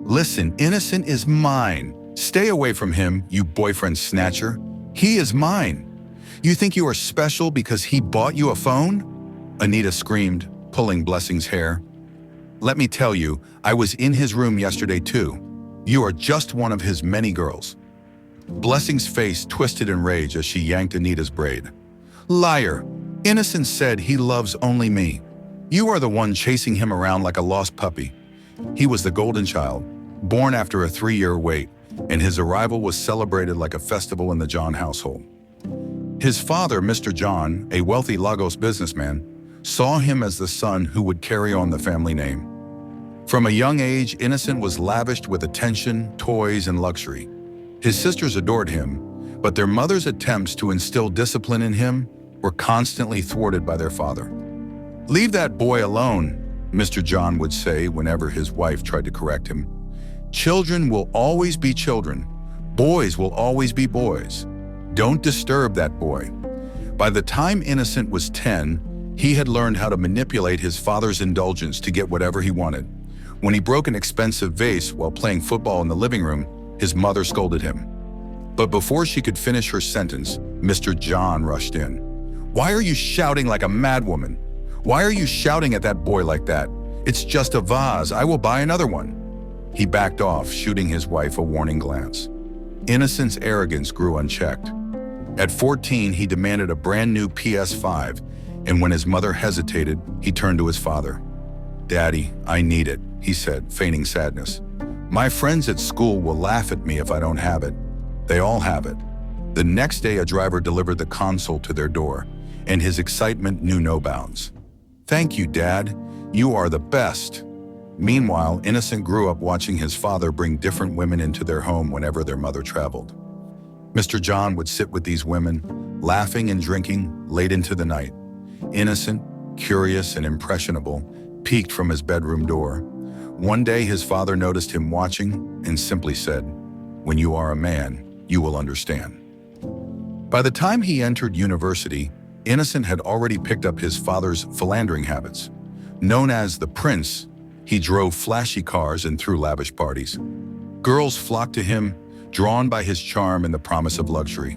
Listen, Innocent is mine. Stay away from him, you boyfriend snatcher. He is mine. You think you are special because he bought you a phone? Anita screamed, pulling Blessing's hair. Let me tell you, I was in his room yesterday too. You are just one of his many girls. Blessing's face twisted in rage as she yanked Anita's braid. Liar! Innocent said he loves only me. You are the one chasing him around like a lost puppy. He was the golden child, born after a 3-year wait, and his arrival was celebrated like a festival in the John household. His father, Mr. John, a wealthy Lagos businessman, saw him as the son who would carry on the family name. From a young age, Innocent was lavished with attention, toys, and luxury. His sisters adored him, but their mother's attempts to instill discipline in him were constantly thwarted by their father. Leave that boy alone, Mr. John would say whenever his wife tried to correct him. Children will always be children. Boys will always be boys. Don't disturb that boy. By the time Innocent was 10, he had learned how to manipulate his father's indulgence to get whatever he wanted. When he broke an expensive vase while playing football in the living room, his mother scolded him. But before she could finish her sentence, Mr. John rushed in. Why are you shouting like a madwoman? Why are you shouting at that boy like that? It's just a vase. I will buy another one. He backed off, shooting his wife a warning glance. Innocent's arrogance grew unchecked. At 14, he demanded a brand new PS5, and when his mother hesitated, he turned to his father. Daddy, I need it, he said, feigning sadness. My friends at school will laugh at me if I don't have it. They all have it. The next day, a driver delivered the console to their door, and his excitement knew no bounds. Thank you, Dad. You are the best. Meanwhile, Innocent grew up watching his father bring different women into their home whenever their mother traveled. Mr. John would sit with these women, laughing and drinking late into the night. Innocent, curious, and impressionable, peeked from his bedroom door. One day, his father noticed him watching and simply said, "When you are a man, you will understand." By the time he entered university, Innocent had already picked up his father's philandering habits. Known as the Prince, he drove flashy cars and threw lavish parties. Girls flocked to him, drawn by his charm and the promise of luxury.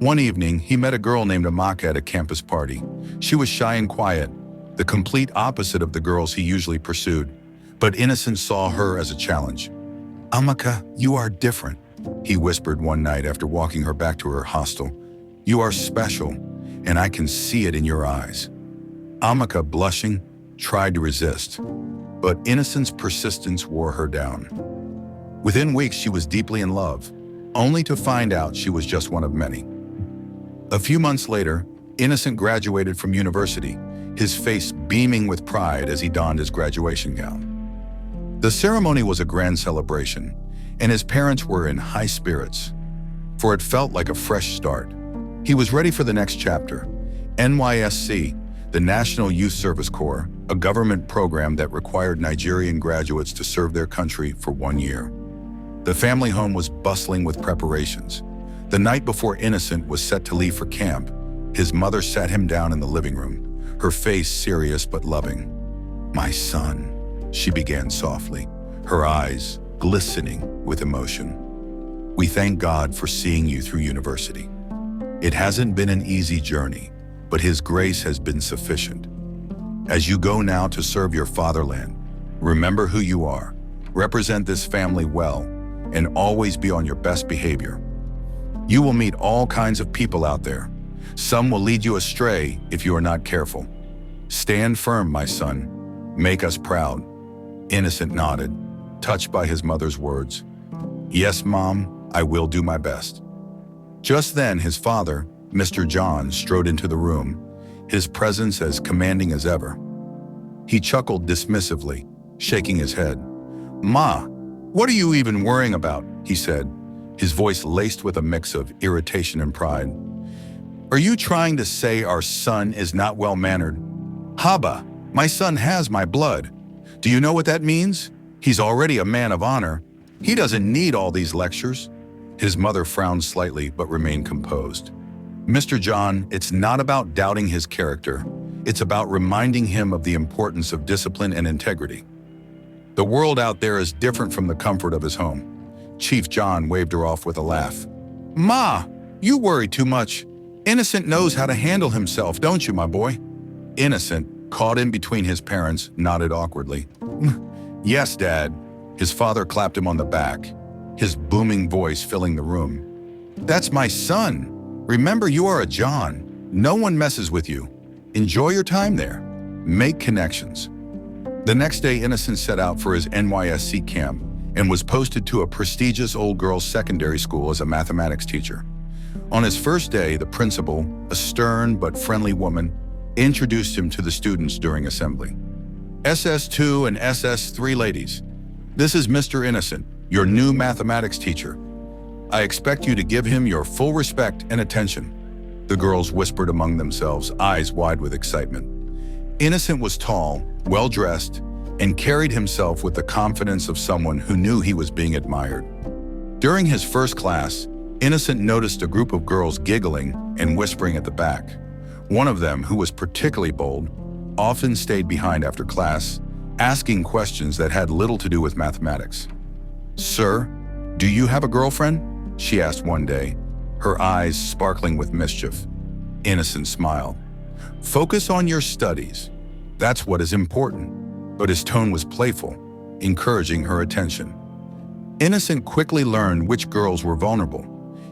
One evening, he met a girl named Amaka at a campus party. She was shy and quiet, the complete opposite of the girls he usually pursued, but Innocent saw her as a challenge. Amaka, you are different, he whispered one night after walking her back to her hostel. You are special, and I can see it in your eyes. Amaka, blushing, tried to resist, but Innocent's persistence wore her down. Within weeks, she was deeply in love, only to find out she was just one of many. A few months later, Innocent graduated from university, his face beaming with pride as he donned his graduation gown. The ceremony was a grand celebration, and his parents were in high spirits, for it felt like a fresh start. He was ready for the next chapter. NYSC, the National Youth Service Corps, a government program that required Nigerian graduates to serve their country for 1 year. The family home was bustling with preparations. The night before Innocent was set to leave for camp, his mother sat him down in the living room, her face serious but loving. My son, she began softly, her eyes glistening with emotion. We thank God for seeing you through university. It hasn't been an easy journey, but His grace has been sufficient. As you go now to serve your fatherland, remember who you are, represent this family well, and always be on your best behavior. You will meet all kinds of people out there. Some will lead you astray if you are not careful. Stand firm, my son. Make us proud. Innocent nodded, touched by his mother's words. Yes, Mom, I will do my best. Just then, his father, Mr. John, strode into the room, his presence as commanding as ever. He chuckled dismissively, shaking his head. Ma, what are you even worrying about? He said, his voice laced with a mix of irritation and pride. Are you trying to say our son is not well-mannered? Haba, my son has my blood. Do you know what that means? He's already a man of honor. He doesn't need all these lectures. His mother frowned slightly but remained composed. Mr. John, it's not about doubting his character. It's about reminding him of the importance of discipline and integrity. The world out there is different from the comfort of his home. Chief John waved her off with a laugh. Ma, you worry too much. Innocent knows how to handle himself, don't you, my boy? Innocent, caught in between his parents, nodded awkwardly. Yes, Dad. His father clapped him on the back, his booming voice filling the room. That's my son. Remember, you are a John. No one messes with you. Enjoy your time there. Make connections. The next day, Innocent set out for his NYSC camp and was posted to a prestigious old girls' secondary school as a mathematics teacher. On his first day, the principal, a stern but friendly woman, introduced him to the students during assembly. SS2 and SS3 ladies, this is Mr. Innocent, your new mathematics teacher. I expect you to give him your full respect and attention. The girls whispered among themselves, eyes wide with excitement. Innocent was tall, well-dressed, and carried himself with the confidence of someone who knew he was being admired. During his first class, Innocent noticed a group of girls giggling and whispering at the back. One of them, who was particularly bold, often stayed behind after class, asking questions that had little to do with mathematics. Sir, do you have a girlfriend? She asked one day, her eyes sparkling with mischief. Innocent smiled. Focus on your studies. That's what is important. But his tone was playful, encouraging her attention. Innocent quickly learned which girls were vulnerable.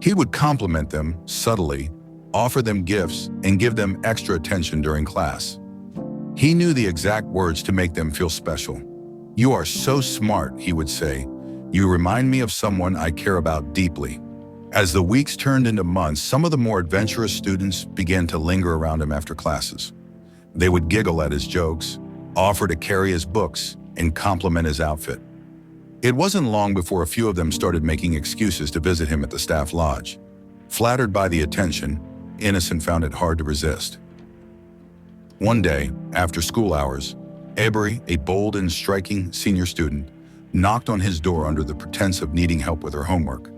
He would compliment them subtly, offer them gifts, and give them extra attention during class. He knew the exact words to make them feel special. You are so smart, he would say. You remind me of someone I care about deeply. As the weeks turned into months, some of the more adventurous students began to linger around him after classes. They would giggle at his jokes, offer to carry his books, and compliment his outfit. It wasn't long before a few of them started making excuses to visit him at the staff lodge. Flattered by the attention, Innocent found it hard to resist. One day, after school hours, Ebery, a bold and striking senior student, knocked on his door under the pretense of needing help with her homework.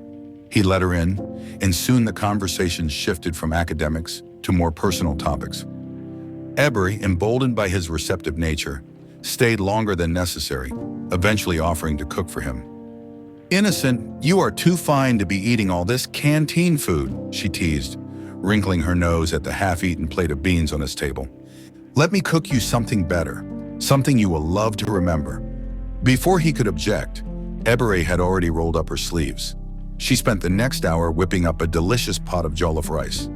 He let her in, and soon the conversation shifted from academics to more personal topics. Ebery, emboldened by his receptive nature, stayed longer than necessary, eventually offering to cook for him. Innocent, you are too fine to be eating all this canteen food, she teased, wrinkling her nose at the half-eaten plate of beans on his table. Let me cook you something better, something you will love to remember. Before he could object, Ebery had already rolled up her sleeves. She spent the next hour whipping up a delicious pot of jollof rice,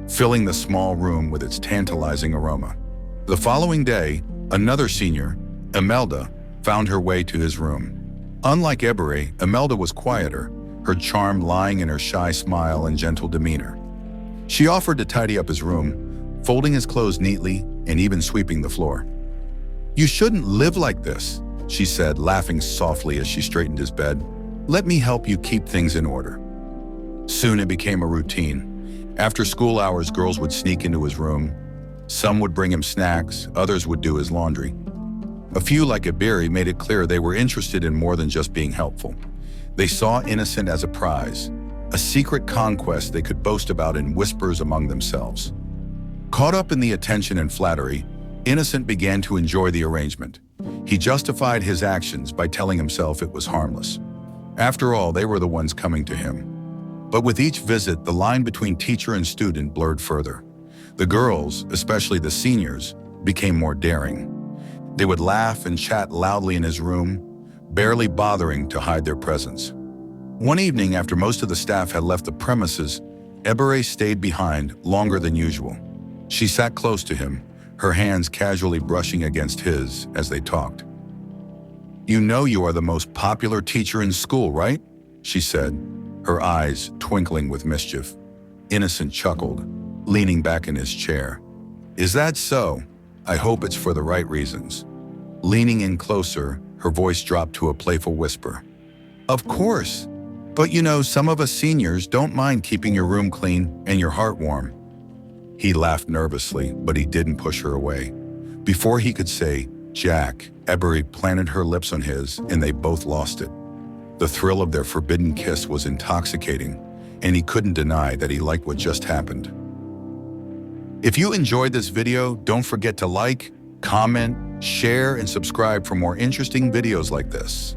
filling the small room with its tantalizing aroma. The following day, another senior, Imelda, found her way to his room. Unlike Ebery, Imelda was quieter, her charm lying in her shy smile and gentle demeanor. She offered to tidy up his room, folding his clothes neatly and even sweeping the floor. You shouldn't live like this, she said, laughing softly as she straightened his bed. Let me help you keep things in order. Soon it became a routine. After school hours, girls would sneak into his room. Some would bring him snacks, others would do his laundry. A few, like Ebery, made it clear they were interested in more than just being helpful. They saw Innocent as a prize, a secret conquest they could boast about in whispers among themselves. Caught up in the attention and flattery, Innocent began to enjoy the arrangement. He justified his actions by telling himself it was harmless. After all, they were the ones coming to him. But with each visit, the line between teacher and student blurred further. The girls, especially the seniors, became more daring. They would laugh and chat loudly in his room, barely bothering to hide their presence. One evening, after most of the staff had left the premises, Ebery stayed behind longer than usual. She sat close to him, her hands casually brushing against his as they talked. You know you are the most popular teacher in school, right? She said, her eyes twinkling with mischief. Innocent chuckled, leaning back in his chair. Is that so? I hope it's for the right reasons. Leaning in closer, her voice dropped to a playful whisper. Of course. But you know, some of us seniors don't mind keeping your room clean and your heart warm. He laughed nervously, but he didn't push her away. Before he could say, Jack, Ebery planted her lips on his, and they both lost it. The thrill of their forbidden kiss was intoxicating, and he couldn't deny that he liked what just happened. If you enjoyed this video, don't forget to like, comment, Share and subscribe for more interesting videos like this.